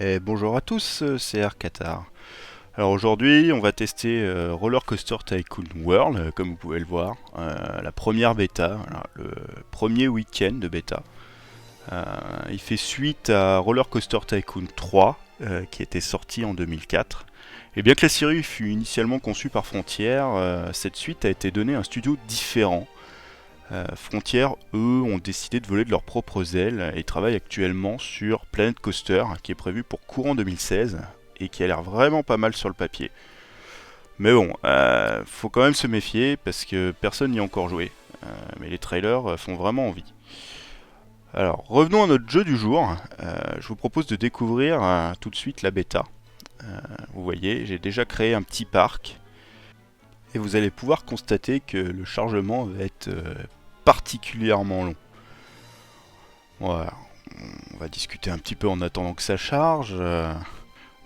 Et bonjour à tous, c'est Arcatar. Alors aujourd'hui, on va tester Roller Coaster Tycoon World, comme vous pouvez le voir, la première bêta, voilà, le premier week-end de bêta. Il fait suite à Roller Coaster Tycoon 3, qui était sorti en 2004. Et bien que la série fut initialement conçue par Frontier, cette suite a été donnée à un studio différent. Frontier, eux, ont décidé de voler de leurs propres ailes et travaillent actuellement sur Planet Coaster, qui est prévu pour courant 2016 et qui a l'air vraiment pas mal sur le papier. Mais bon, faut quand même se méfier parce que personne n'y a encore joué. Mais les trailers font vraiment envie. Alors, revenons à notre jeu du jour. Je vous propose de découvrir tout de suite la bêta. Vous voyez, j'ai déjà créé un petit parc et vous allez pouvoir constater que le chargement va être particulièrement long. Voilà, on va discuter un petit peu en attendant que ça charge.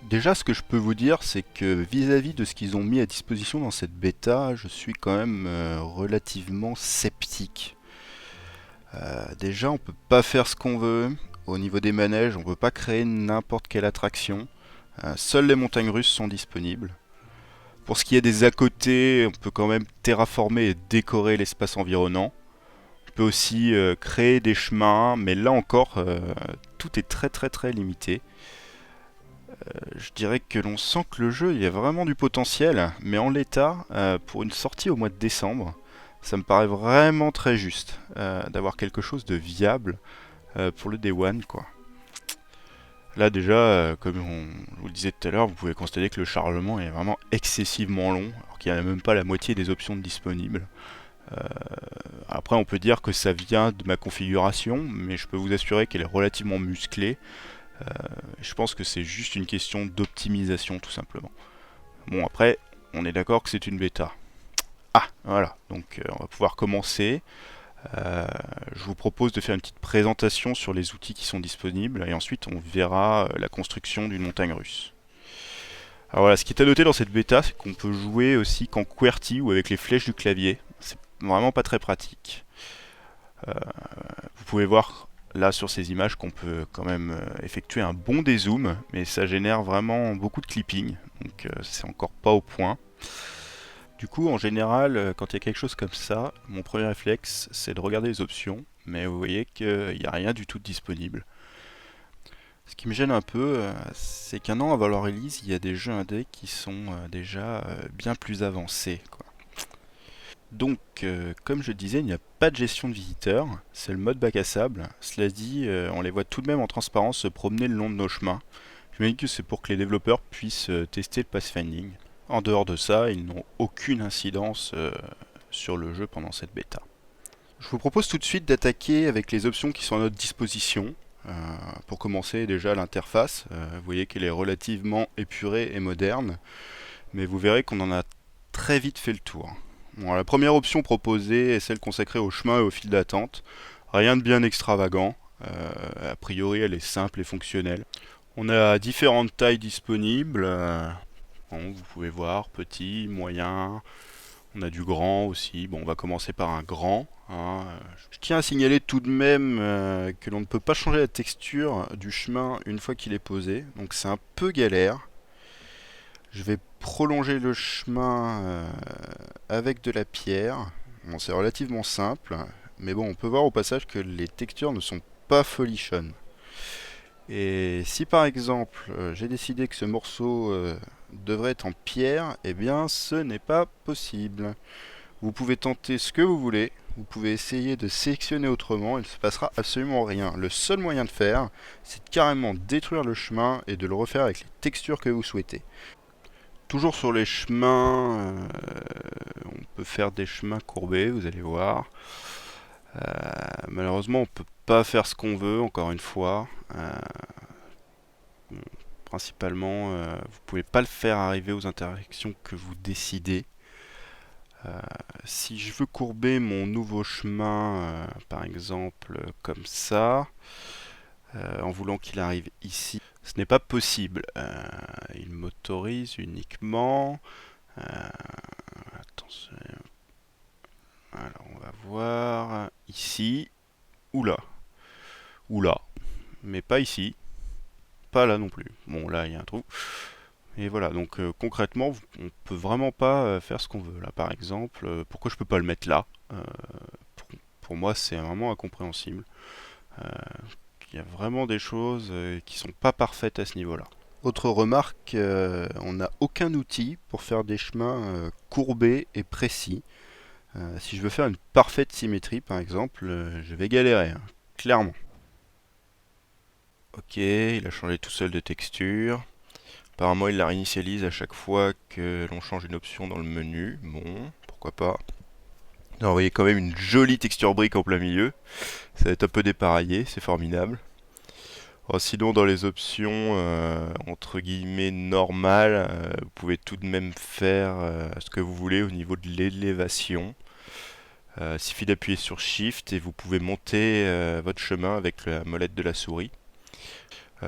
Déjà, ce que je peux vous dire, c'est que vis-à-vis de ce qu'ils ont mis à disposition dans cette bêta, je suis quand même relativement sceptique. Déjà, on peut pas faire ce qu'on veut. Au niveau des manèges, on peut pas créer n'importe quelle attraction. Seules les montagnes russes sont disponibles. Pour ce qui est des à côté, on peut quand même terraformer et décorer l'espace environnant. On peut aussi créer des chemins, mais là encore, tout est très limité. Je dirais que l'on sent que le jeu il y a vraiment du potentiel, mais en l'état, pour une sortie au mois de décembre, ça me paraît vraiment très juste d'avoir quelque chose de viable pour le Day One, quoi. Là déjà, je vous le disais tout à l'heure, vous pouvez constater que le chargement est vraiment excessivement long, alors qu'il n'y a même pas la moitié des options disponibles. Euh, Après, on peut dire que ça vient de ma configuration, mais je peux vous assurer qu'elle est relativement musclée. Je pense que c'est juste une question d'optimisation, tout simplement. Bon, après, on est d'accord que c'est une bêta. Ah, voilà, donc on va pouvoir commencer. Euh, je vous propose de faire une petite présentation sur les outils qui sont disponibles et ensuite on verra la construction d'une montagne russe. Alors voilà, ce qui est à noter dans cette bêta, c'est qu'on peut jouer aussi qu'en QWERTY ou avec les flèches du clavier. C'est vraiment pas très pratique. Euh, Vous pouvez voir là sur ces images qu'on peut quand même effectuer un bon dézoom, mais ça génère vraiment beaucoup de clipping, donc c'est encore pas au point. Du coup, en général, quand il y a quelque chose comme ça, mon premier réflexe, c'est de regarder les options, mais vous voyez qu'il n'y a rien du tout de disponible. Ce qui me gêne un peu, c'est qu'un an avant leur release, il y a des jeux indés qui sont déjà bien plus avancés, quoi. Donc, comme je disais, il n'y a pas de gestion de visiteurs, c'est le mode bac à sable. Cela dit, on les voit tout de même en transparence se promener le long de nos chemins. Je me dis que c'est pour que les développeurs puissent tester le pathfinding. En dehors de ça, ils n'ont aucune incidence sur le jeu pendant cette bêta. Je vous propose tout de suite d'attaquer avec les options qui sont à notre disposition. Euh, pour commencer, déjà l'interface. Vous voyez qu'elle est relativement épurée et moderne, mais vous verrez qu'on en a très vite fait le tour. Bon, la première option proposée est celle consacrée au chemin et au fil d'attente. Rien de bien extravagant. A priori, elle est simple et fonctionnelle. On a différentes tailles disponibles. Bon, vous pouvez voir petit, moyen. On a du grand aussi. Bon, on va commencer par un grand, hein. Je tiens à signaler tout de même que l'on ne peut pas changer la texture du chemin une fois qu'il est posé. Donc c'est un peu galère. Je vais prolonger le chemin avec de la pierre. Bon, c'est relativement simple. Mais bon, on peut voir au passage que les textures ne sont pas folichonnes. Et si par exemple j'ai décidé que ce morceau devrait être en pierre, eh bien ce n'est pas possible. Vous pouvez tenter ce que vous voulez, vous pouvez essayer de sélectionner autrement, il ne se passera absolument rien. Le seul moyen de faire, c'est de carrément détruire le chemin et de le refaire avec les textures que vous souhaitez. Toujours sur les chemins, on peut faire des chemins courbés, vous allez voir. Malheureusement, on peut pas faire ce qu'on veut, encore une fois. Bon, principalement, vous pouvez pas le faire arriver aux interactions que vous décidez. Si je veux courber mon nouveau chemin, par exemple, comme ça, en voulant qu'il arrive ici, ce n'est pas possible. Il m'autorise uniquement. euh, Attention. Alors, on va voir ici ou là. Ou là. Mais pas ici. pas là non plus. Bon, là, il y a un trou. Et voilà, donc concrètement, on peut vraiment pas faire ce qu'on veut. Là, par exemple, pourquoi je peux pas le mettre là? Pour, pour moi, c'est vraiment incompréhensible. Euh, il y a vraiment des choses qui sont pas parfaites à ce niveau-là. Autre remarque, on n'a aucun outil pour faire des chemins courbés et précis. Si je veux faire une parfaite symétrie, par exemple, je vais galérer, hein, clairement. Ok, il a changé tout seul de texture. Apparemment, il la réinitialise à chaque fois que l'on change une option dans le menu. Bon, pourquoi pas. Alors, vous voyez quand même une jolie texture brique en plein milieu. Ça va être un peu dépareillé, c'est formidable. Alors, sinon, dans les options entre guillemets normales, vous pouvez tout de même faire ce que vous voulez au niveau de l'élévation. Il suffit d'appuyer sur Shift et vous pouvez monter votre chemin avec la molette de la souris.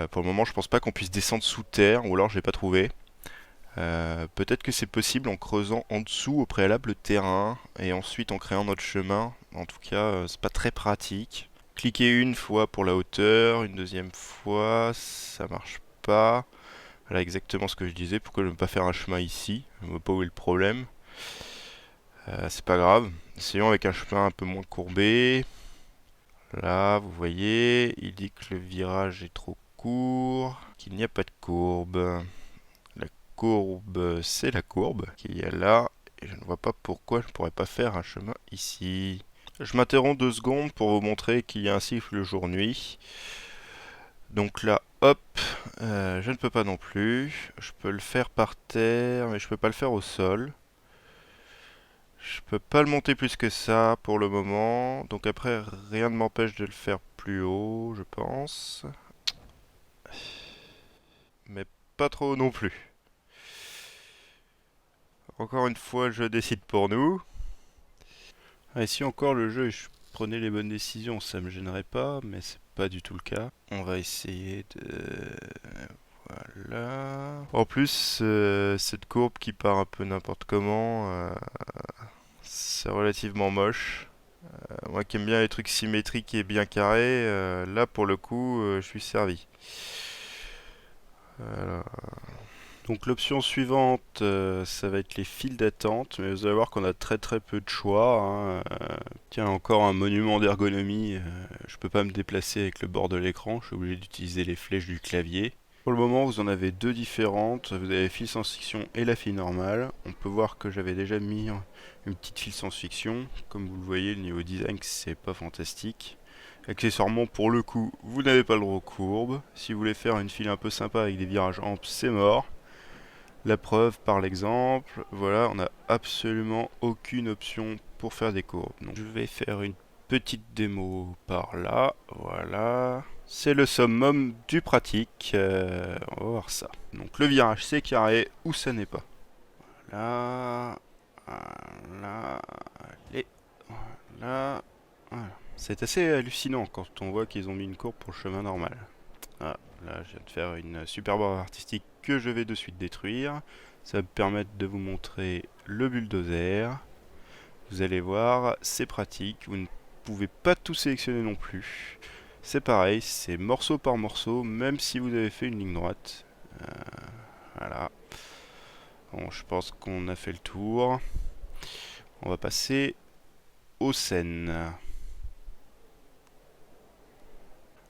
Pour le moment, je pense pas qu'on puisse descendre sous terre, ou alors je l'ai pas trouvé. Peut-être que c'est possible en creusant en dessous au préalable le terrain et ensuite en créant notre chemin. En tout cas, c'est pas très pratique. Cliquez une fois pour la hauteur, une deuxième fois, ça marche pas. Voilà exactement ce que je disais. Pourquoi je ne peux pas faire un chemin ici? Je ne vois pas où est le problème. C'est pas grave. Essayons avec un chemin un peu moins courbé. Là, vous voyez, il dit que le virage est trop court, qu'il n'y a pas de courbe. La courbe, c'est la courbe qu'il y a là. Et je ne vois pas pourquoi je ne pourrais pas faire un chemin ici. Je m'interromps 2 secondes pour vous montrer qu'il y a un cycle jour-nuit. Donc là, hop, je ne peux pas non plus. Je peux le faire par terre, mais je peux pas le faire au sol. Je peux pas le monter plus que ça pour le moment. Donc après, rien ne m'empêche de le faire plus haut, je pense. Mais pas trop non plus. Encore une fois, je décide pour nous. Ah, et si encore le jeu, je prenais les bonnes décisions, ça me gênerait pas, mais c'est pas du tout le cas. On va essayer de... Voilà. En plus, cette courbe qui part un peu n'importe comment, c'est relativement moche. Moi qui aime bien les trucs symétriques et bien carrés, là pour le coup, je suis servi. Voilà. Donc l'option suivante, ça va être les files d'attente, mais vous allez voir qu'on a très très peu de choix, hein. Tiens, encore un monument d'ergonomie, je peux pas me déplacer avec le bord de l'écran, je suis obligé d'utiliser les flèches du clavier. Pour le moment, vous en avez deux différentes, vous avez la file science-fiction et la file normale. On peut voir que j'avais déjà mis une petite file science-fiction. Comme vous le voyez, le niveau design, c'est pas fantastique. Accessoirement, pour le coup, vous n'avez pas le droit aux courbes. Si vous voulez faire une file un peu sympa avec des virages amples, c'est mort. La preuve par l'exemple, voilà, on n'a absolument aucune option pour faire des courbes. Donc je vais faire une petite démo par là, voilà. C'est le summum du pratique, on va voir ça. Donc le virage c'est carré ou ça n'est pas. Voilà, voilà, allez, voilà, voilà. C'est assez hallucinant quand on voit qu'ils ont mis une courbe pour le chemin normal. Ah, là, je viens de faire une super barre artistique que je vais de suite détruire. Ça va me permettre de vous montrer le bulldozer. Vous allez voir, c'est pratique. Vous ne pouvez pas tout sélectionner non plus. C'est pareil, c'est morceau par morceau, même si vous avez fait une ligne droite. Voilà. Bon, je pense qu'on a fait le tour. On va passer aux scènes.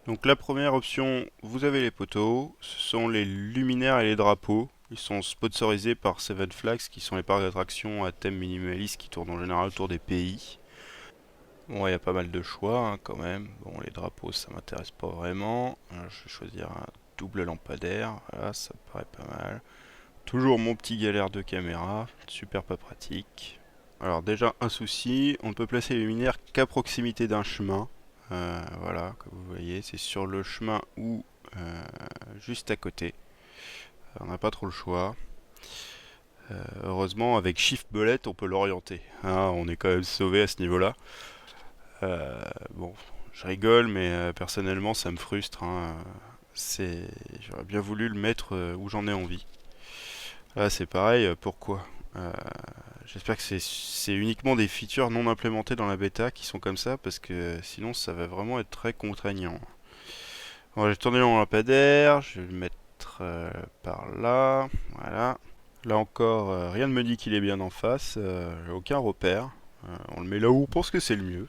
Donc la première option, vous avez les poteaux, ce sont les luminaires et les drapeaux. Ils sont sponsorisés par Seven Flags, qui sont les parcs d'attractions à thème minimaliste qui tournent en général autour des pays. Bon, il y a pas mal de choix hein, quand même. Bon, les drapeaux, ça m'intéresse pas vraiment. Alors, je vais choisir un double lampadaire. Voilà, ça me paraît pas mal. Toujours mon petit galère de caméra, super pas pratique. Alors déjà un souci, on ne peut placer les luminaires qu'à proximité d'un chemin. Voilà, comme vous voyez, c'est sur le chemin ou juste à côté. On n'a pas trop le choix. Heureusement, avec Shift Bullet, on peut l'orienter. Hein, on est quand même sauvé à ce niveau-là. Bon, je rigole, mais personnellement, ça me frustre. Hein. J'aurais bien voulu le mettre où j'en ai envie. Là, c'est pareil. Pourquoi J'espère que c'est uniquement des features non implémentées dans la bêta qui sont comme ça, parce que sinon, ça va vraiment être très contraignant. Bon, j'ai tourné mon lampadaire, je vais le mettre par là, voilà. Là encore, rien ne me dit qu'il est bien en face, j'ai aucun repère. On le met là où on pense que c'est le mieux.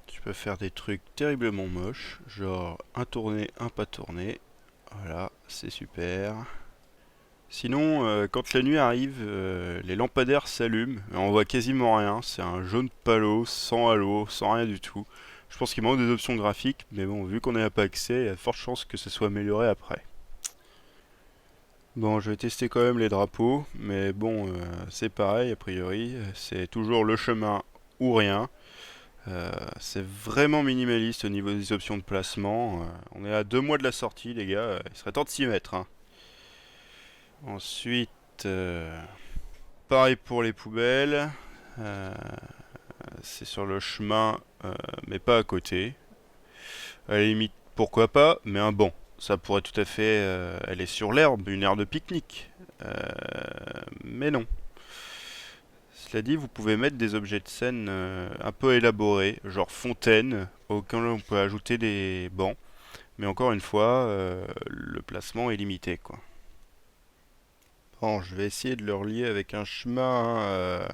Tu peux faire des trucs terriblement moches, genre un tourné, un pas tourné. Voilà, c'est super. Sinon, quand la nuit arrive, les lampadaires s'allument, et on voit quasiment rien. C'est un jaune palo, sans halo, sans rien du tout. Je pense qu'il manque des options graphiques, mais bon, vu qu'on n'y a pas accès, il y a de fortes chances que ce soit amélioré après. Bon, je vais tester quand même les drapeaux, mais bon, c'est pareil a priori, c'est toujours le chemin ou rien. C'est vraiment minimaliste au niveau des options de placement. On est à 2 mois de la sortie, les gars, il serait temps de s'y mettre, hein. Ensuite, pareil pour les poubelles. Euh, c'est sur le chemin, mais pas à côté. À la limite, pourquoi pas, mais un banc. Ça pourrait tout à fait aller sur l'herbe, une aire de pique-nique. Euh, mais non. Cela dit, vous pouvez mettre des objets de scène un peu élaborés, genre fontaine, auxquels on peut ajouter des bancs. Mais encore une fois, le placement est limité, quoi. Bon, je vais essayer de le relier avec un chemin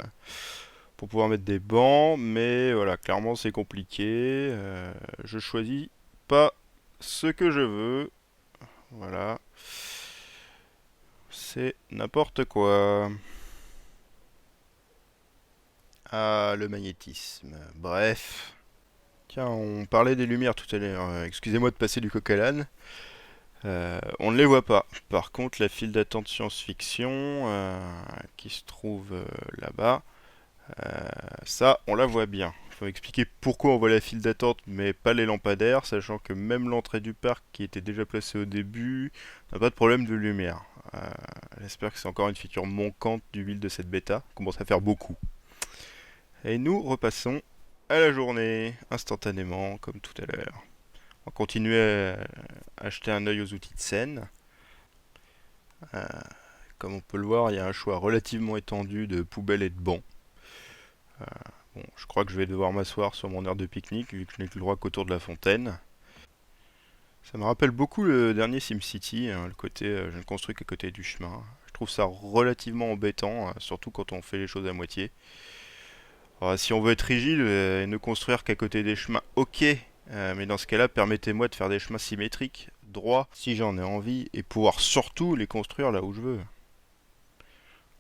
pour pouvoir mettre des bancs, mais voilà, clairement c'est compliqué. Je choisis pas ce que je veux. Voilà, c'est n'importe quoi. Ah, le magnétisme. Bref. Tiens, on parlait des lumières tout à l'heure. Excusez-moi de passer du coq à l'âne. On ne les voit pas. Par contre, la file d'attente science-fiction qui se trouve là-bas, ça, on la voit bien. Il faut expliquer pourquoi on voit la file d'attente, mais pas les lampadaires, sachant que même l'entrée du parc, qui était déjà placée au début, n'a pas de problème de lumière. Euh, J'espère que c'est encore une feature manquante du build de cette bêta. On commence à faire beaucoup. Et nous repassons à la journée, instantanément, comme tout à l'heure. On va continuer à acheter un œil aux outils de scène. Euh, Comme on peut le voir, il y a un choix relativement étendu de poubelles et de bancs. Euh, bon, je crois que je vais devoir m'asseoir sur mon aire de pique-nique vu que je n'ai que le droit qu'autour de la fontaine. Ça me rappelle beaucoup le dernier SimCity, hein, le côté je ne construis qu'à côté du chemin. Je trouve ça relativement embêtant, surtout quand on fait les choses à moitié. Alors, si on veut être rigide et ne construire qu'à côté des chemins, ok, mais dans ce cas-là, permettez-moi de faire des chemins symétriques, droits, si j'en ai envie, et pouvoir surtout les construire là où je veux.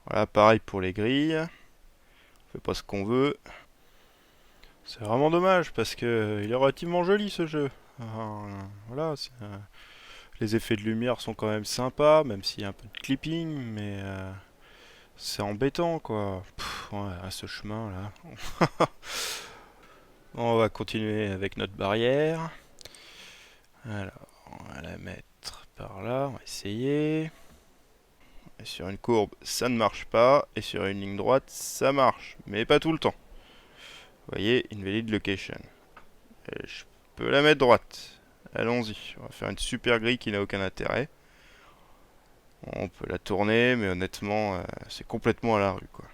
Voilà, pareil pour les grilles. On fait pas ce qu'on veut. C'est vraiment dommage parce que il est relativement joli ce jeu. Voilà, les effets de lumière sont quand même sympas, même s'il y a un peu de clipping, mais c'est embêtant quoi. Ouais, à ce chemin là. On va continuer avec notre barrière. Alors, on va la mettre par là, on va essayer. Et sur une courbe, ça ne marche pas, et sur une ligne droite, ça marche, mais pas tout le temps. Vous voyez, invalid location. Et je peux la mettre droite. Allons-y, on va faire une super grille qui n'a aucun intérêt. On peut la tourner, mais honnêtement, c'est complètement à la rue, quoi.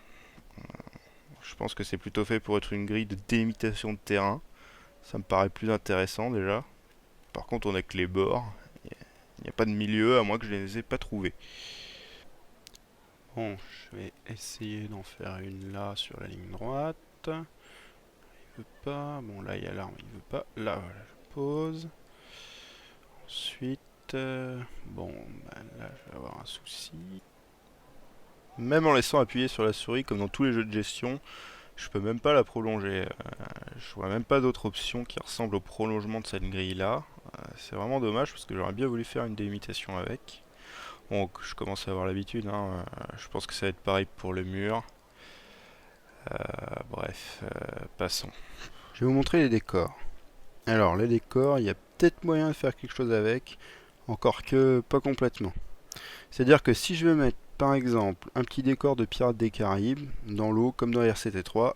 Je pense que c'est plutôt fait pour être une grille de délimitation de terrain. Ça me paraît plus intéressant déjà. Par contre, on a que les bords. Il n'y a pas de milieu, à moins que je ne les ai pas trouvés. Bon, je vais essayer d'en faire une là sur la ligne droite. Il veut pas. Bon, là, il y a l'arme, il veut pas. Là, voilà, je pose. Ensuite, bon, bah, là, je vais avoir un souci. Même en laissant appuyer sur la souris, comme dans tous les jeux de gestion, je peux même pas la prolonger. Je vois même pas d'autre option qui ressemble au prolongement de cette grille là. C'est vraiment dommage parce que j'aurais bien voulu faire une délimitation avec. Bon, je commence à avoir l'habitude, hein. Je pense que ça va être pareil pour le mur. Bref, passons. Je vais vous montrer les décors. Alors, les décors, il y a peut-être moyen de faire quelque chose avec, encore que pas complètement. C'est-à-dire que si je veux mettre, par exemple, un petit décor de Pirates des Caraïbes, dans l'eau, comme dans RCT3,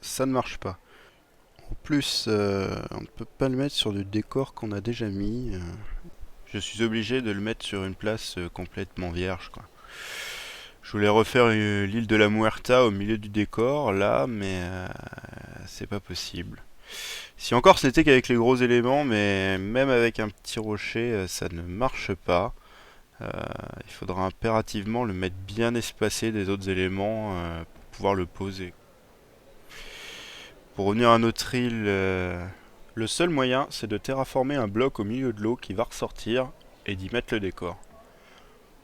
ça ne marche pas. En plus, on ne peut pas le mettre sur du décor qu'on a déjà mis. Je suis obligé de le mettre sur une place complètement vierge, quoi. Je voulais refaire l'île de la Muerta au milieu du décor, là, mais c'est pas possible. Si encore c'était qu'avec les gros éléments, mais même avec un petit rocher, ça ne marche pas. Euh, il faudra impérativement le mettre bien espacé des autres éléments pour pouvoir le poser. Pour revenir à notre île, le seul moyen c'est de terraformer un bloc au milieu de l'eau qui va ressortir et d'y mettre le décor.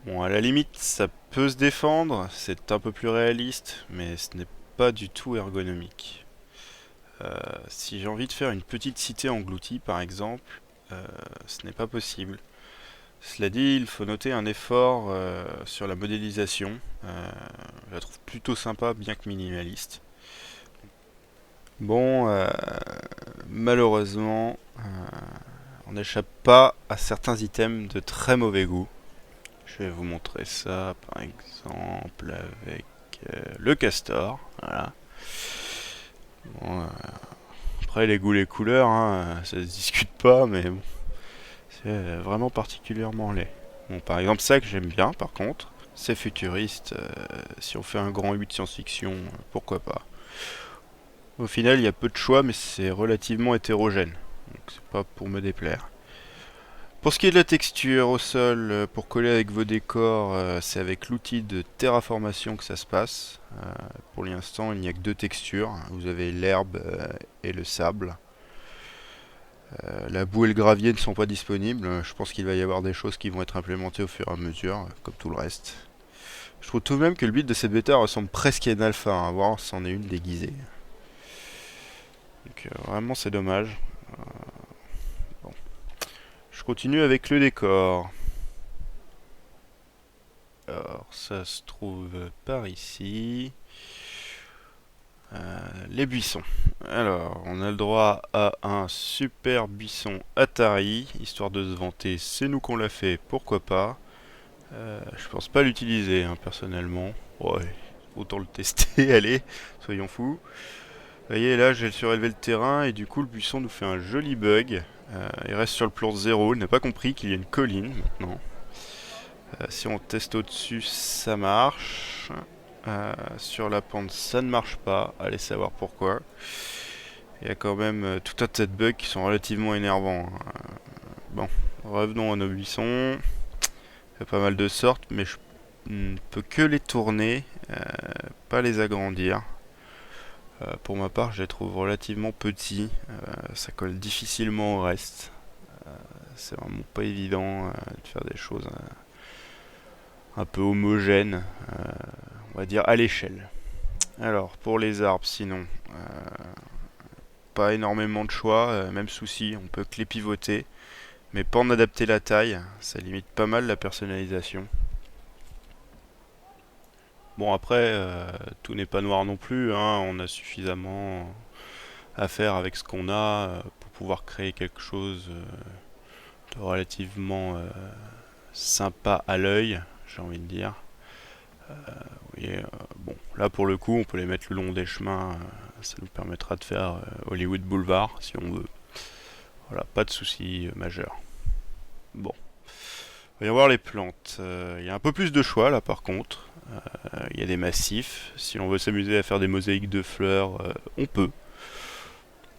Bon, à la limite, ça peut se défendre, c'est un peu plus réaliste, mais ce n'est pas du tout ergonomique. Si j'ai envie de faire une petite cité engloutie, par exemple, ce n'est pas possible. Cela dit, il faut noter un effort sur la modélisation. Je la trouve plutôt sympa, bien que minimaliste. Bon, malheureusement, on n'échappe pas à certains items de très mauvais goût. Je vais vous montrer ça, par exemple, avec le castor. Voilà. Bon, après, les goûts, les couleurs, hein, ça se discute pas, mais bon, c'est vraiment particulièrement laid. Bon, par exemple, ça que j'aime bien, par contre, c'est futuriste. Si on fait un grand 8 science-fiction, pourquoi pas. Au final, il y a peu de choix, mais c'est relativement hétérogène. Donc, c'est pas pour me déplaire. Pour ce qui est de la texture au sol, pour coller avec vos décors, c'est avec l'outil de terraformation que ça se passe. Pour l'instant, il n'y a que deux textures. Vous avez l'herbe et le sable. La boue et le gravier ne sont pas disponibles. Je pense qu'il va y avoir des choses qui vont être implémentées au fur et à mesure, comme tout le reste. Je trouve tout de même que le build de cette bêta ressemble presque à une alpha, à voir si c'en est une déguisée. Donc vraiment c'est dommage. Bon. Je continue avec le décor. Alors ça se trouve par ici. Les buissons. Alors, on a le droit à un super buisson Atari, histoire de se vanter, c'est nous qu'on l'a fait, pourquoi pas. Je pense pas l'utiliser, hein, personnellement. Ouais, autant le tester, allez, soyons fous. Vous voyez, là, j'ai surélevé le terrain et du coup, le buisson nous fait un joli bug. Il reste sur le plan 0, il n'a pas compris qu'il y a une colline maintenant. Si on teste au-dessus, ça marche. Sur la pente, ça ne marche pas. Allez savoir pourquoi. Il y a quand même tout un tas de bugs qui sont relativement énervants. Bon, revenons à nos buissons. Il y a pas mal de sortes, mais je ne peux que les tourner, pas les agrandir. Pour ma part, je les trouve relativement petits. Ça colle difficilement au reste. C'est vraiment pas évident de faire des choses un peu homogènes, on va dire à l'échelle. Alors, pour les arbres, sinon, pas énormément de choix, même souci, on peut que les pivoter, mais pas en adapter la taille, ça limite pas mal la personnalisation. Bon après, tout n'est pas noir non plus, hein, on a suffisamment à faire avec ce qu'on a pour pouvoir créer quelque chose de relativement sympa à l'œil, j'ai envie de dire. Oui, bon, là pour le coup, on peut les mettre le long des chemins, ça nous permettra de faire Hollywood Boulevard si on veut. Voilà, pas de soucis majeurs. Bon, voyons voir les plantes. Il y a un peu plus de choix là par contre. Il y a des massifs. Si l'on veut s'amuser à faire des mosaïques de fleurs, on peut.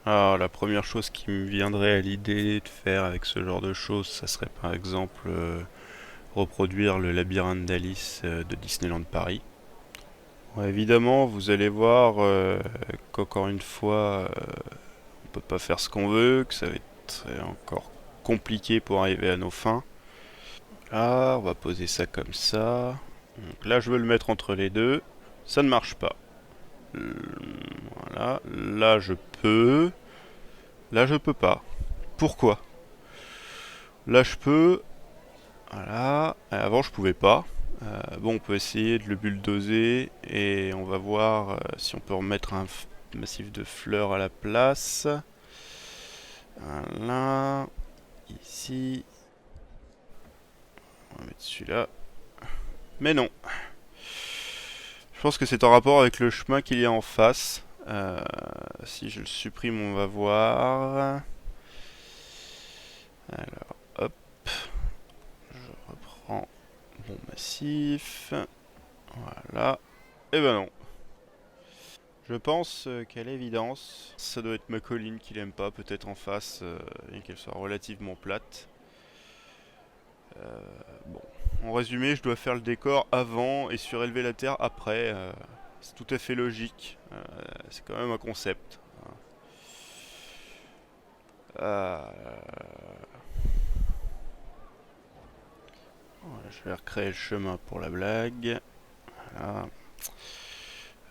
Alors la première chose qui me viendrait à l'idée de faire avec ce genre de choses, ça serait par exemple reproduire le labyrinthe d'Alice de Disneyland Paris. Bon, évidemment, vous allez voir qu'encore une fois, on peut pas faire ce qu'on veut, que ça va être encore compliqué pour arriver à nos fins. Là, on va poser ça comme ça. Donc là, je veux le mettre entre les deux. Ça ne marche pas. Voilà. Là, je peux. Là, je peux pas. Pourquoi? Là, je peux. Voilà. Avant, je pouvais pas. Bon, on peut essayer de le bulldozer et on va voir si on peut remettre un massif de fleurs à la place. Voilà. Ici. On va mettre celui-là. Mais non. Je pense que c'est en rapport avec le chemin qu'il y a en face. Si je le supprime, on va voir. Alors, hop. Je reprends mon massif. Voilà. Et ben non. Je pense qu'à l'évidence, ça doit être ma colline qui l'aime pas, peut-être en face, et qu'elle soit relativement plate. Bon, en résumé, je dois faire le décor avant et surélever la terre après. C'est tout à fait logique. C'est quand même un concept. Euh, voilà, je vais recréer le chemin pour la blague. Voilà.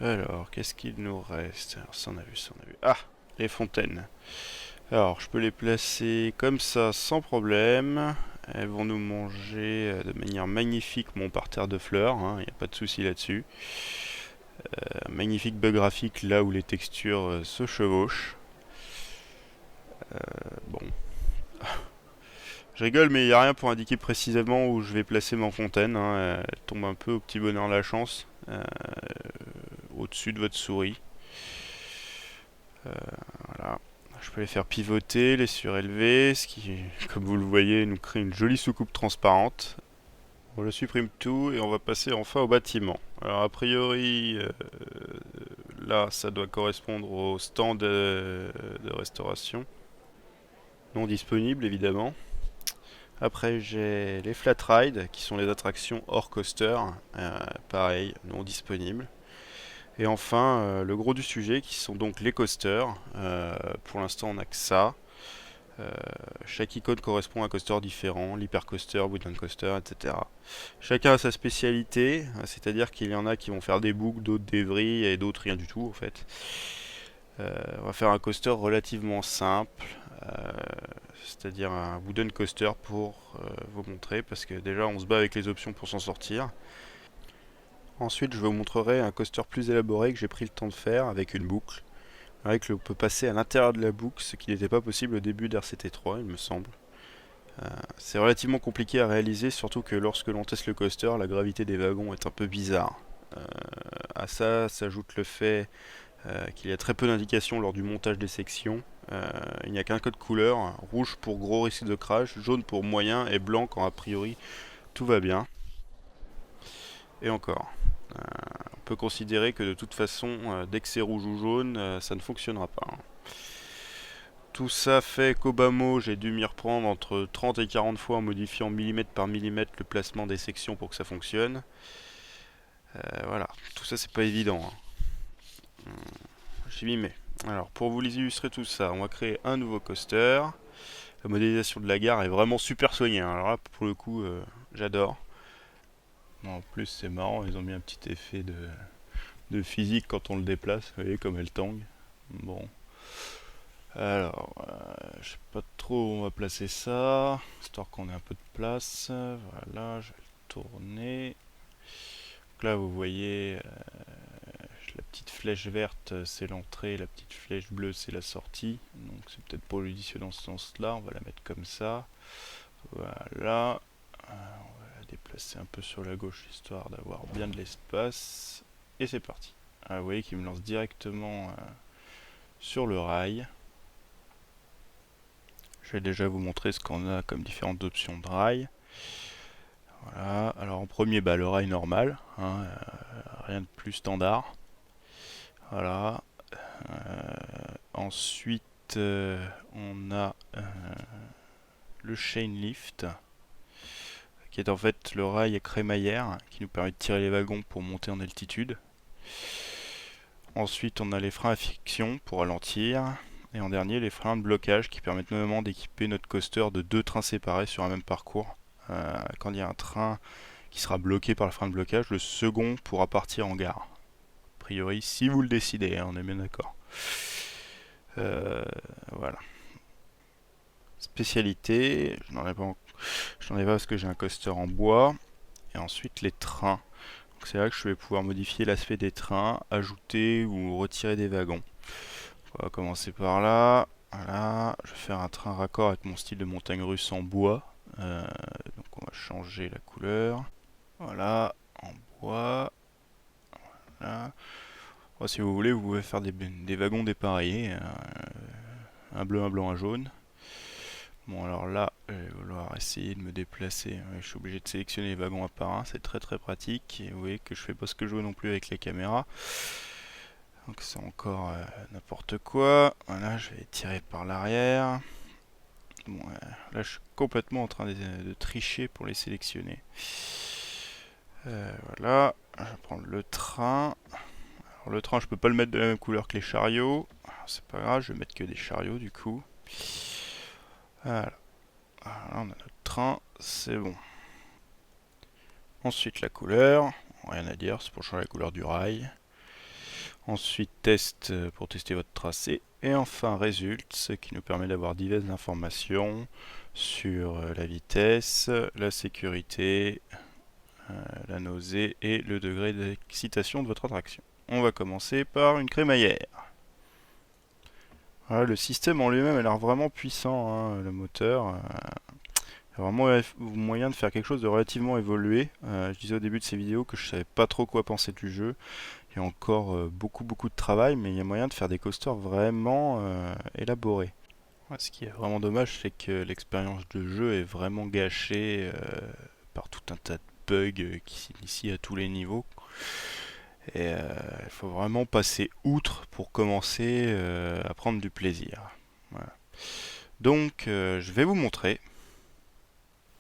Alors, qu'est-ce qu'il nous reste? Alors, ça on a vu, ça on a vu. Ah, les fontaines. Alors, je peux les placer comme ça sans problème. Elles vont nous manger de manière magnifique mon parterre de fleurs, il n'y a pas de souci là-dessus. Magnifique bug graphique là où les textures se chevauchent. Bon. Je rigole, mais il n'y a rien pour indiquer précisément où je vais placer ma fontaine. Elle tombe un peu au petit bonheur la chance, au-dessus de votre souris. Voilà. Je peux les faire pivoter, les surélever, ce qui, comme vous le voyez, nous crée une jolie soucoupe transparente. On le supprime tout et on va passer enfin au bâtiment. Alors a priori, là, ça doit correspondre au stand de restauration. Non disponible, évidemment. Après, j'ai les flat rides, qui sont les attractions hors coaster. Pareil, non disponibles. Et enfin, le gros du sujet, qui sont donc les coasters. Pour l'instant, on n'a que ça. Chaque icône correspond à un coaster différent, l'hypercoaster, wooden coaster, etc. Chacun a sa spécialité, c'est-à-dire qu'il y en a qui vont faire des boucles, d'autres des vrilles et d'autres rien du tout en fait. On va faire un coaster relativement simple, c'est-à-dire un wooden coaster pour vous montrer, parce que déjà on se bat avec les options pour s'en sortir. Ensuite je vous montrerai un coaster plus élaboré que j'ai pris le temps de faire avec une boucle. Avec on peut passer à l'intérieur de la boucle, ce qui n'était pas possible au début d'RCT3, il me semble. C'est relativement compliqué à réaliser, surtout que lorsque l'on teste le coaster, la gravité des wagons est un peu bizarre. À ça s'ajoute le fait qu'il y a très peu d'indications lors du montage des sections. Il n'y a qu'un code couleur, rouge pour gros risque de crash, jaune pour moyen et blanc quand a priori tout va bien. Et encore. On peut considérer que de toute façon, dès que c'est rouge ou jaune, ça ne fonctionnera pas. Tout ça fait qu'au bas mot, j'ai dû m'y reprendre entre 30 et 40 fois en modifiant millimètre par millimètre le placement des sections pour que ça fonctionne. Voilà, tout ça c'est pas évident. J'y m'y mets. Alors, pour vous illustrer tout ça, on va créer un nouveau coaster. La modélisation de la gare est vraiment super soignée. Alors là, pour le coup, j'adore. En plus, c'est marrant, ils ont mis un petit effet de physique quand on le déplace. Vous voyez comme elle tangue. Bon. Alors, je sais pas trop où on va placer ça, histoire qu'on ait un peu de place. Voilà, je vais le tourner. Donc là, vous voyez, la petite flèche verte, c'est l'entrée, la petite flèche bleue, c'est la sortie. Donc c'est peut-être pour l'audition dans ce sens-là. On va la mettre comme ça. Voilà. On va la déplacer un peu sur la gauche, histoire d'avoir bien de l'espace. Et c'est parti. Vous voyez qu'il me lance directement sur le rail. Je vais déjà vous montrer ce qu'on a comme différentes options de rail. Voilà, alors en premier, le rail normal, rien de plus standard. Voilà. Ensuite, on a le chain lift, qui est en fait le rail à crémaillère, qui nous permet de tirer les wagons pour monter en altitude. Ensuite, on a les freins à friction pour ralentir. Et en dernier, les freins de blocage qui permettent notamment d'équiper notre coaster de deux trains séparés sur un même parcours. Quand il y a un train qui sera bloqué par le frein de blocage, le second pourra partir en gare. A priori, si vous le décidez, on est bien d'accord. Voilà. Spécialité, je n'en ai pas parce que j'ai un coaster en bois. Et ensuite, les trains. C'est là que je vais pouvoir modifier l'aspect des trains, ajouter ou retirer des wagons. On va commencer par là. Voilà, je vais faire un train raccord avec mon style de montagne russe en bois. Donc on va changer la couleur. Voilà, en bois. Voilà. Bon, si vous voulez, vous pouvez faire des wagons dépareillés. Un bleu, un blanc, un jaune. Bon alors là, je vais vouloir essayer de me déplacer. Je suis obligé de sélectionner les wagons un par un, c'est très très pratique. Et vous voyez que je fais pas ce que je veux non plus avec les caméras. Donc c'est encore n'importe quoi. Voilà, je vais tirer par l'arrière. Bon, là je suis complètement en train de tricher pour les sélectionner. Voilà, je vais prendre le train. Alors le train je peux pas le mettre de la même couleur que les chariots. C'est pas grave, je vais mettre que des chariots du coup. Voilà, voilà on a notre train, c'est bon. Ensuite la couleur, rien à dire, c'est pour changer la couleur du rail. Ensuite test pour tester votre tracé. Et enfin résulte, ce qui nous permet d'avoir diverses informations sur la vitesse, la sécurité, la nausée et le degré d'excitation de votre attraction. On va commencer par une crémaillère. Voilà, le système en lui-même a l'air vraiment puissant, hein, le moteur. Il y a vraiment moyen de faire quelque chose de relativement évolué. Je disais au début de ces vidéos que je savais pas trop quoi penser du jeu. Il y a encore beaucoup de travail, mais il y a moyen de faire des coasters vraiment élaborés. Ouais, ce qui est vraiment dommage, c'est que l'expérience de jeu est vraiment gâchée par tout un tas de bugs qui s'initient à tous les niveaux. Et il faut vraiment passer outre pour commencer à prendre du plaisir. Voilà. Donc je vais vous montrer.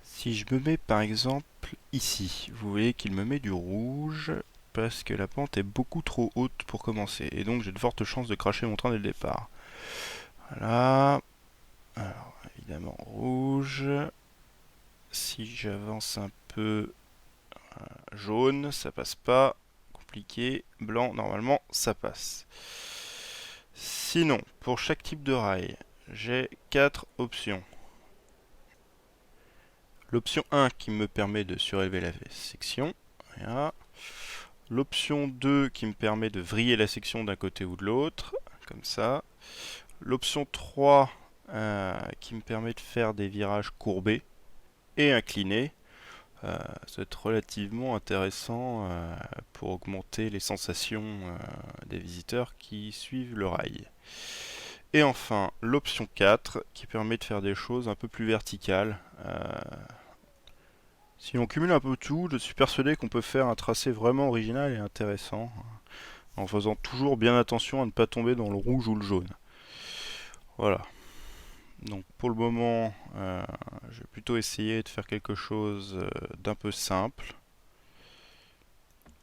Si je me mets par exemple ici, vous voyez qu'il me met du rouge parce que la pente est beaucoup trop haute pour commencer. Et donc j'ai de fortes chances de cracher mon train dès le départ. Voilà. Alors évidemment rouge. Si j'avance un peu, jaune, ça passe pas. Compliqué. Blanc, normalement, ça passe. Sinon, pour chaque type de rail, j'ai 4 options. L'option 1 qui me permet de surélever la section. Voilà. L'option 2 qui me permet de vriller la section d'un côté ou de l'autre, comme ça. L'option 3 qui me permet de faire des virages courbés et inclinés. Ça va être relativement intéressant pour augmenter les sensations des visiteurs qui suivent le rail. Et enfin, l'option 4 qui permet de faire des choses un peu plus verticales. Si on cumule un peu tout, je suis persuadé qu'on peut faire un tracé vraiment original et intéressant, en faisant toujours bien attention à ne pas tomber dans le rouge ou le jaune. Voilà. Donc pour le moment, je vais plutôt essayer de faire quelque chose d'un peu simple.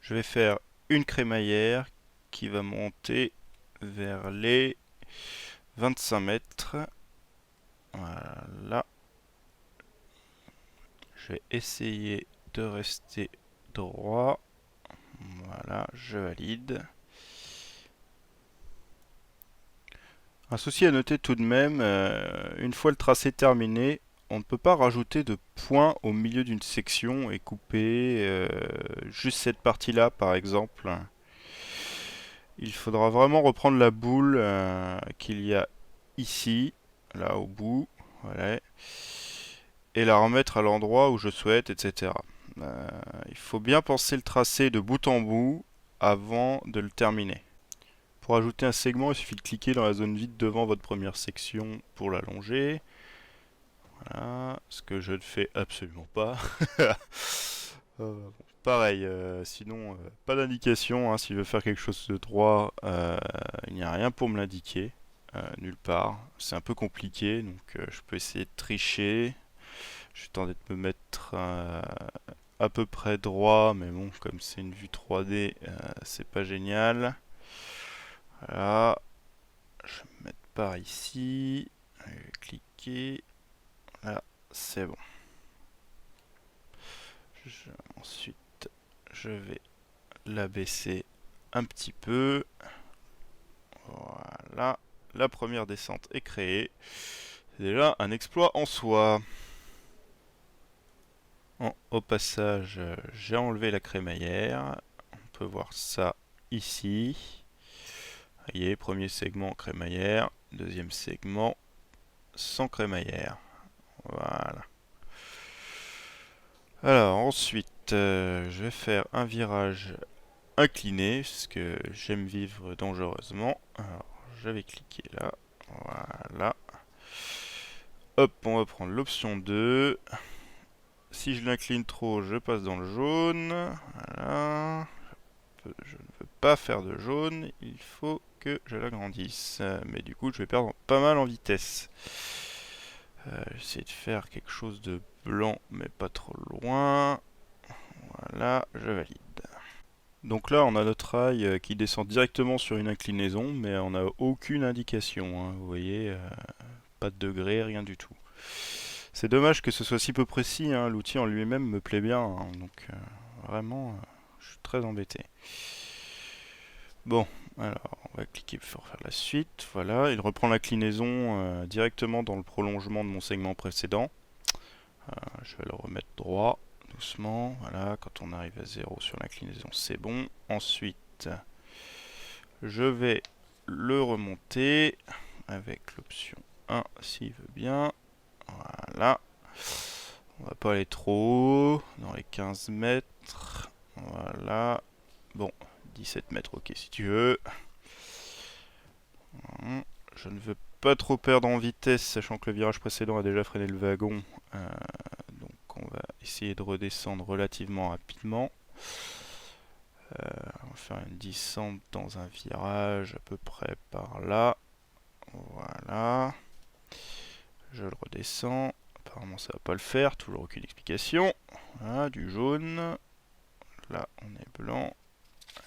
Je vais faire une crémaillère qui va monter vers les 25 mètres. Voilà. Je vais essayer de rester droit. Voilà, je valide. Un souci à noter tout de même, une fois le tracé terminé, on ne peut pas rajouter de points au milieu d'une section et couper juste cette partie-là par exemple. Il faudra vraiment reprendre la boule qu'il y a ici, là au bout, voilà, et la remettre à l'endroit où je souhaite, etc. Il faut bien penser le tracé de bout en bout avant de le terminer. Pour ajouter un segment, il suffit de cliquer dans la zone vide devant votre première section pour l'allonger. Voilà, ce que je ne fais absolument pas. Pareil, sinon, pas d'indication. Hein, si je veux faire quelque chose de droit, il n'y a rien pour me l'indiquer. Nulle part. C'est un peu compliqué, donc je peux essayer de tricher. Je vais tenter de me mettre à peu près droit, mais bon, comme c'est une vue 3D, c'est pas génial. Voilà. Je vais me mettre par ici. Je vais cliquer. Là, c'est bon. Ensuite, je vais l'abaisser un petit peu. Voilà. La première descente est créée. C'est déjà un exploit en soi. Bon, au passage, j'ai enlevé la crémaillère. On peut voir ça ici. Vous voyez, premier segment crémaillère, deuxième segment sans crémaillère. Voilà. Alors ensuite, je vais faire un virage incliné, puisque j'aime vivre dangereusement. Alors, je vais cliquer là. Voilà. Hop, on va prendre l'option 2. Si je l'incline trop, je passe dans le jaune. Voilà. Je ne veux pas faire de jaune, il faut que je l'agrandisse. Mais du coup, je vais perdre pas mal en vitesse. J'essaie de faire quelque chose de blanc, mais pas trop loin. Voilà, je valide. Donc là, on a notre rail qui descend directement sur une inclinaison, mais on n'a aucune indication, hein. Vous voyez, pas de degré, rien du tout. C'est dommage que ce soit si peu précis, hein. L'outil en lui-même me plaît bien, hein. Donc vraiment, je suis très embêté. Bon, alors on va cliquer pour faire la suite. Voilà, il reprend l'inclinaison directement dans le prolongement de mon segment précédent. Je vais le remettre droit, doucement. Voilà, quand on arrive à 0 sur l'inclinaison, c'est bon. Ensuite, je vais le remonter avec l'option 1 s'il veut bien. Voilà. On va pas aller trop haut, dans les 15 mètres. Voilà. Bon, 17 mètres, ok si tu veux. Je ne veux pas trop perdre en vitesse, sachant que le virage précédent a déjà freiné le wagon. Donc on va essayer de redescendre relativement rapidement. On va faire une descente dans un virage à peu près par là. Voilà. Je le redescends. Apparemment ça va pas le faire, toujours aucune explication. Voilà, du jaune. Là on est blanc.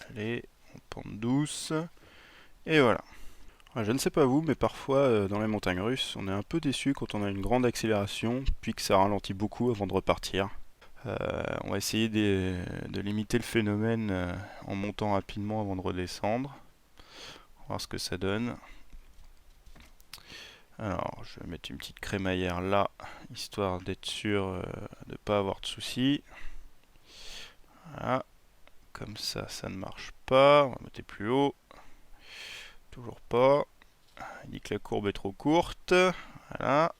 Allez, on pente douce. Et voilà. Je ne sais pas vous, mais parfois dans les montagnes russes, on est un peu déçu quand on a une grande accélération, puis que ça ralentit beaucoup avant de repartir. On va essayer de limiter le phénomène en montant rapidement avant de redescendre. On va voir ce que ça donne. Alors, je vais mettre une petite crémaillère là, histoire d'être sûr de ne pas avoir de soucis. Voilà. Comme ça, ça ne marche pas. On va monter plus haut. Toujours pas. Il dit que la courbe est trop courte. Voilà.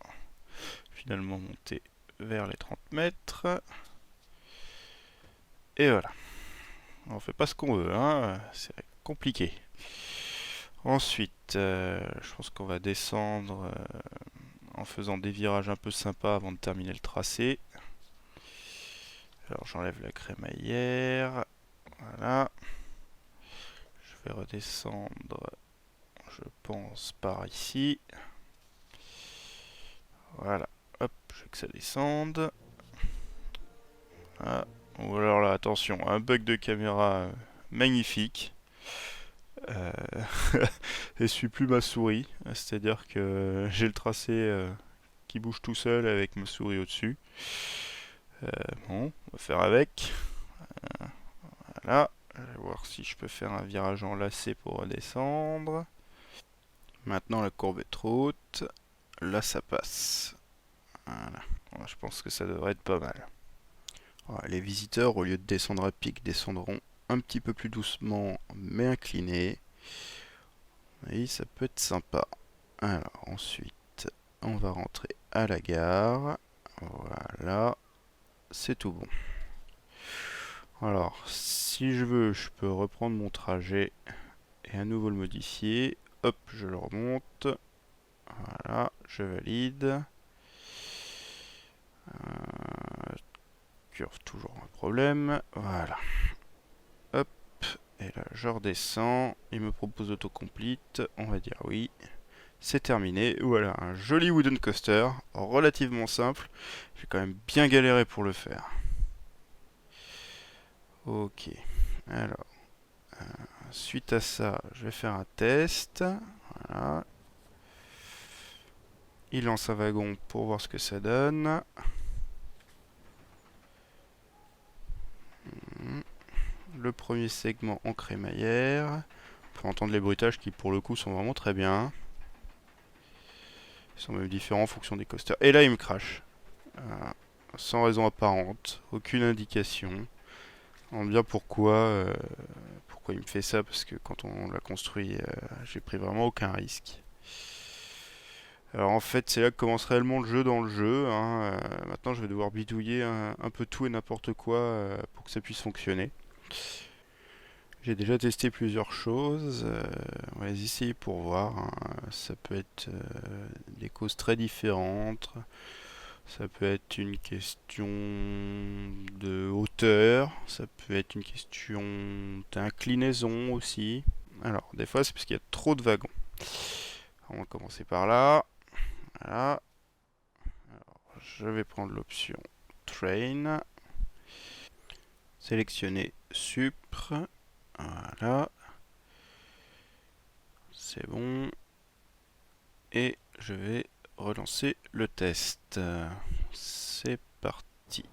Finalement, monter vers les 30 mètres. Et voilà. On fait pas ce qu'on veut, hein. C'est compliqué. Ensuite, je pense qu'on va descendre en faisant des virages un peu sympas avant de terminer le tracé. Alors j'enlève la crémaillère. Voilà. Je vais redescendre, je pense, par ici. Voilà. Hop, je veux que ça descende. Voilà. Ou alors là, attention, un bug de caméra magnifique. Et suis plus ma souris, c'est-à-dire que j'ai le tracé qui bouge tout seul avec ma souris au-dessus. Bon, on va faire avec. Voilà, je vais voir si je peux faire un virage enlacé pour redescendre. Maintenant la courbe est trop haute, là ça passe. Voilà, je pense que ça devrait être pas mal. Voilà, les visiteurs, au lieu de descendre à pic, descendront un petit peu plus doucement mais inclinés. Oui, ça peut être sympa. Alors ensuite, on va rentrer à la gare. Voilà, c'est tout bon. Alors, si je veux, je peux reprendre mon trajet et à nouveau le modifier. Hop, je le remonte. Voilà, je valide. Curve, toujours un problème. Voilà. Hop, et là je redescends. Il me propose autocomplete. On va dire oui. C'est terminé. Voilà, un joli wooden coaster, relativement simple. J'ai quand même bien galéré pour le faire. Ok, alors, suite à ça, je vais faire un test. Voilà. Il lance un wagon pour voir ce que ça donne. Le premier segment en crémaillère. On peut entendre les bruitages qui pour le coup sont vraiment très bien. Ils sont même différents en fonction des coasters. Et là il me crache. Sans raison apparente, aucune indication. On demande bien pourquoi il me fait ça, parce que quand on l'a construit, j'ai pris vraiment aucun risque. Alors en fait, c'est là que commence réellement le jeu dans le jeu, hein. Maintenant, je vais devoir bidouiller un peu tout et n'importe quoi pour que ça puisse fonctionner. J'ai déjà testé plusieurs choses. On va les essayer pour voir, hein. Ça peut être des causes très différentes. Ça peut être une question de hauteur hauteur, ça peut être une question d'inclinaison aussi. Alors, des fois, c'est parce qu'il y a trop de wagons. On va commencer par là. Voilà. Alors, je vais prendre l'option Train. Sélectionner Supre. Voilà. C'est bon. Et je vais relancer le test. C'est parti.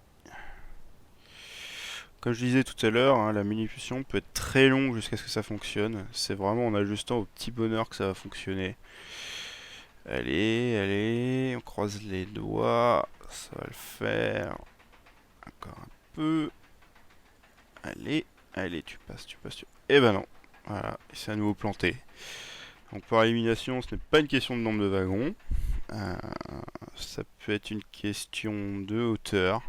Comme je disais tout à l'heure, hein, la manipulation peut être très longue jusqu'à ce que ça fonctionne. C'est vraiment en ajustant au petit bonheur que ça va fonctionner. Allez, allez, on croise les doigts, ça va le faire. Encore un peu. Allez, allez, tu passes, tu passes, tu... Eh ben non, voilà, c'est à nouveau planté. Donc par élimination, ce n'est pas une question de nombre de wagons. Ça peut être une question de hauteur.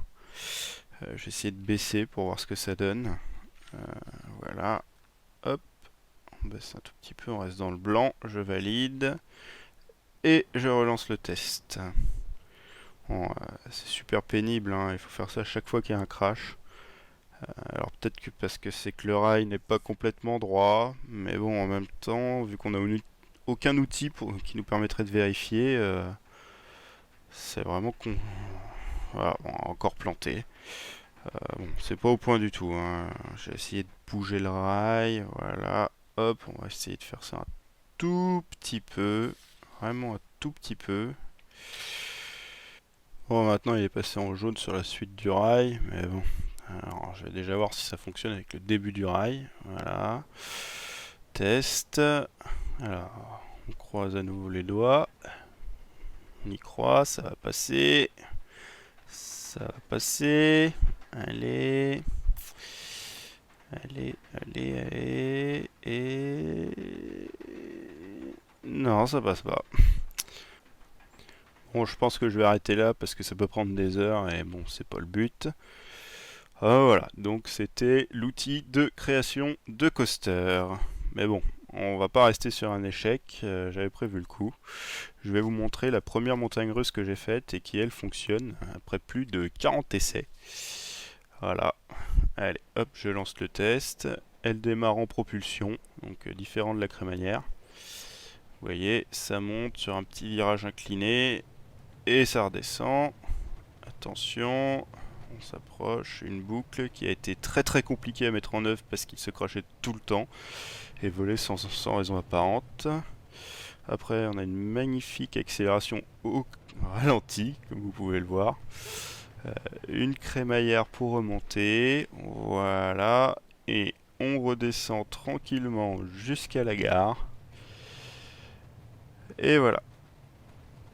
Je vais essayer de baisser pour voir ce que ça donne. Voilà, hop, on baisse un tout petit peu, on reste dans le blanc, je valide. Et je relance le test. Bon, c'est super pénible, hein, il faut faire ça à chaque fois qu'il y a un crash. Alors peut-être que parce que c'est que le rail n'est pas complètement droit, mais bon, en même temps, vu qu'on n'a aucun outil qui nous permettrait de vérifier, c'est vraiment con. Voilà, bon, encore planté. Bon, c'est pas au point du tout, hein. J'ai essayé de bouger le rail, voilà. Hop, on va essayer de faire ça un tout petit peu, vraiment un tout petit peu. Bon, maintenant il est passé en jaune sur la suite du rail, mais bon. Alors, je vais déjà voir si ça fonctionne avec le début du rail. Voilà. Test. Alors, on croise à nouveau les doigts. On y croit, ça va passer. Ça va passer. Allez. Allez, allez, allez. Et... Non, ça passe pas. Bon, je pense que je vais arrêter là parce que ça peut prendre des heures et bon, c'est pas le but. Voilà, donc c'était l'outil de création de coaster. Mais bon, on va pas rester sur un échec, j'avais prévu le coup. Je vais vous montrer la première montagne russe que j'ai faite et qui elle fonctionne après plus de 40 essais. Voilà, allez, hop, je lance le test. Elle démarre en propulsion, donc différent de la crémaillère. Vous voyez, ça monte sur un petit virage incliné et ça redescend. Attention, on s'approche, une boucle qui a été très très compliquée à mettre en œuvre parce qu'il se crachait tout le temps et volait sans raison apparente. Après, on a une magnifique accélération au ralenti, comme vous pouvez le voir. Une crémaillère pour remonter, voilà, et on redescend tranquillement jusqu'à la gare. Et voilà.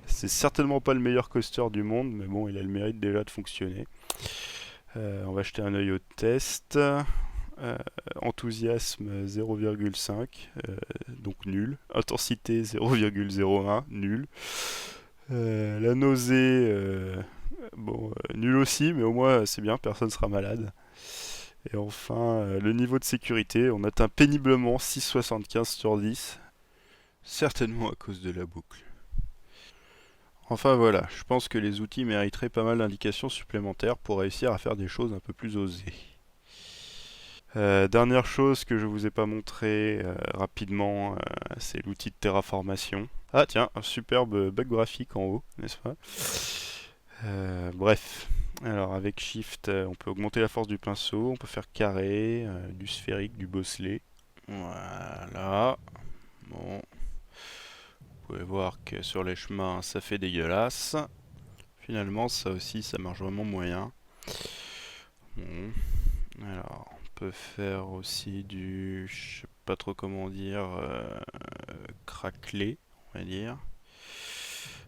C'est certainement pas le meilleur coaster du monde, mais bon, il a le mérite déjà de fonctionner. On va jeter un œil au test. Enthousiasme 0,5, donc nul. Intensité 0,01, nul. La nausée, bon, nul aussi, mais au moins c'est bien, personne sera malade. Et enfin, le niveau de sécurité, on atteint péniblement 6,75 sur 10, certainement à cause de la boucle. Enfin voilà, je pense que les outils mériteraient pas mal d'indications supplémentaires pour réussir à faire des choses un peu plus osées. Dernière chose que je vous ai pas montré rapidement, c'est l'outil de terraformation. Ah tiens, un superbe bug graphique en haut, n'est-ce pas? Bref, alors avec Shift, on peut augmenter la force du pinceau, on peut faire carré, du sphérique, du bosselet. Voilà. Bon. Vous pouvez voir que sur les chemins, ça fait dégueulasse. Finalement, ça aussi, ça marche vraiment moyen. Bon. Alors, on peut faire aussi du... je sais pas trop comment dire... craquelé, on va dire.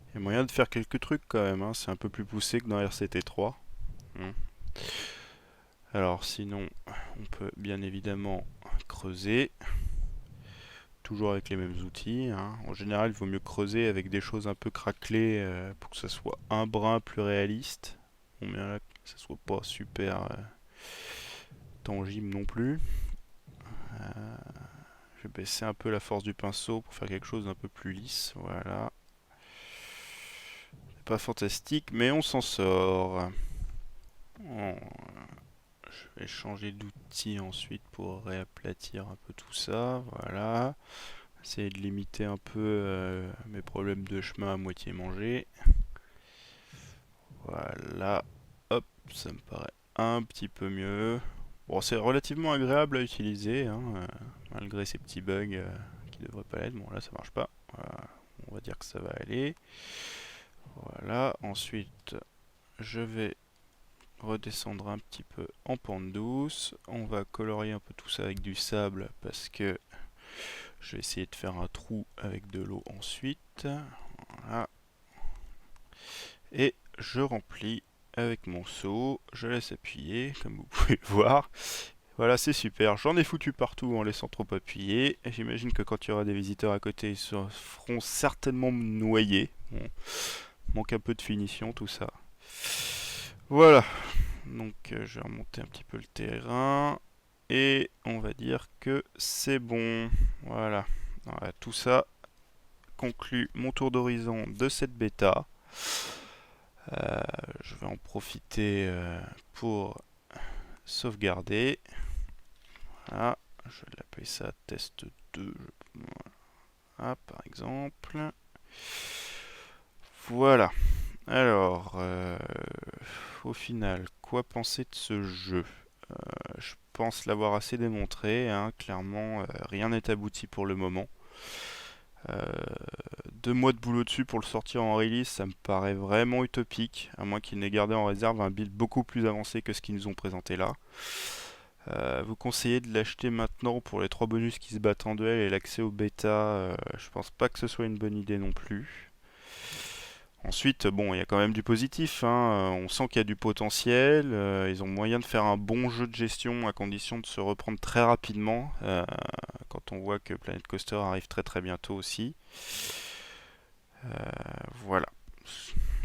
Il y a moyen de faire quelques trucs quand même, hein. C'est un peu plus poussé que dans RCT3. Alors sinon, on peut bien évidemment creuser. Toujours avec les mêmes outils, hein. En général, il vaut mieux creuser avec des choses un peu craquelées pour que ça soit un brin plus réaliste. Bon, bien là, que ça soit pas super tangible non plus. Je vais baisser un peu la force du pinceau pour faire quelque chose d'un peu plus lisse. Voilà. C'est pas fantastique, mais on s'en sort. Je Je vais changer d'outil ensuite pour réaplatir un peu tout ça. Voilà. Essayer de limiter un peu mes problèmes de chemin à moitié mangé. Voilà. Hop, ça me paraît un petit peu mieux. Bon, c'est relativement agréable à utiliser, hein, malgré ces petits bugs qui devraient pas l'être. Bon, là, ça marche pas. Voilà. On va dire que ça va aller. Voilà. Ensuite, je vais redescendre un petit peu en pente douce. On va colorier un peu tout ça avec du sable parce que je vais essayer de faire un trou avec de l'eau ensuite. Voilà. Et je remplis avec mon seau. Je laisse appuyer, comme vous pouvez voir. Voilà, c'est super. J'en ai foutu partout en laissant trop appuyer. J'imagine que quand il y aura des visiteurs à côté, ils se feront certainement noyer. Bon, manque un peu de finition, tout ça. Voilà. Donc je vais remonter un petit peu le terrain. Et on va dire que c'est bon. Voilà. Voilà, tout ça conclut mon tour d'horizon de cette bêta. Je vais en profiter pour sauvegarder. Voilà. Je vais l'appeler ça test 2. Voilà, par exemple. Voilà. Alors, au final, quoi penser de ce jeu? Je pense l'avoir assez démontré, hein. Clairement, rien n'est abouti pour le moment. 2 mois de boulot dessus pour le sortir en release, ça me paraît vraiment utopique, à moins qu'ils n'aient gardé en réserve un build beaucoup plus avancé que ce qu'ils nous ont présenté là. Vous conseillez de l'acheter maintenant pour les 3 bonus qui se battent en duel et l'accès au bêta, je pense pas que ce soit une bonne idée non plus. Ensuite, bon, il y a quand même du positif, hein. On sent qu'il y a du potentiel, ils ont moyen de faire un bon jeu de gestion à condition de se reprendre très rapidement, quand on voit que Planet Coaster arrive très très bientôt aussi. Voilà.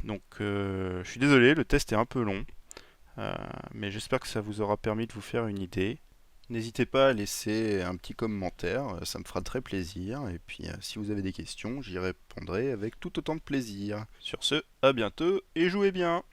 Donc, je suis désolé, le test est un peu long, mais j'espère que ça vous aura permis de vous faire une idée. N'hésitez pas à laisser un petit commentaire, ça me fera très plaisir. Et puis si vous avez des questions, j'y répondrai avec tout autant de plaisir. Sur ce, à bientôt et jouez bien!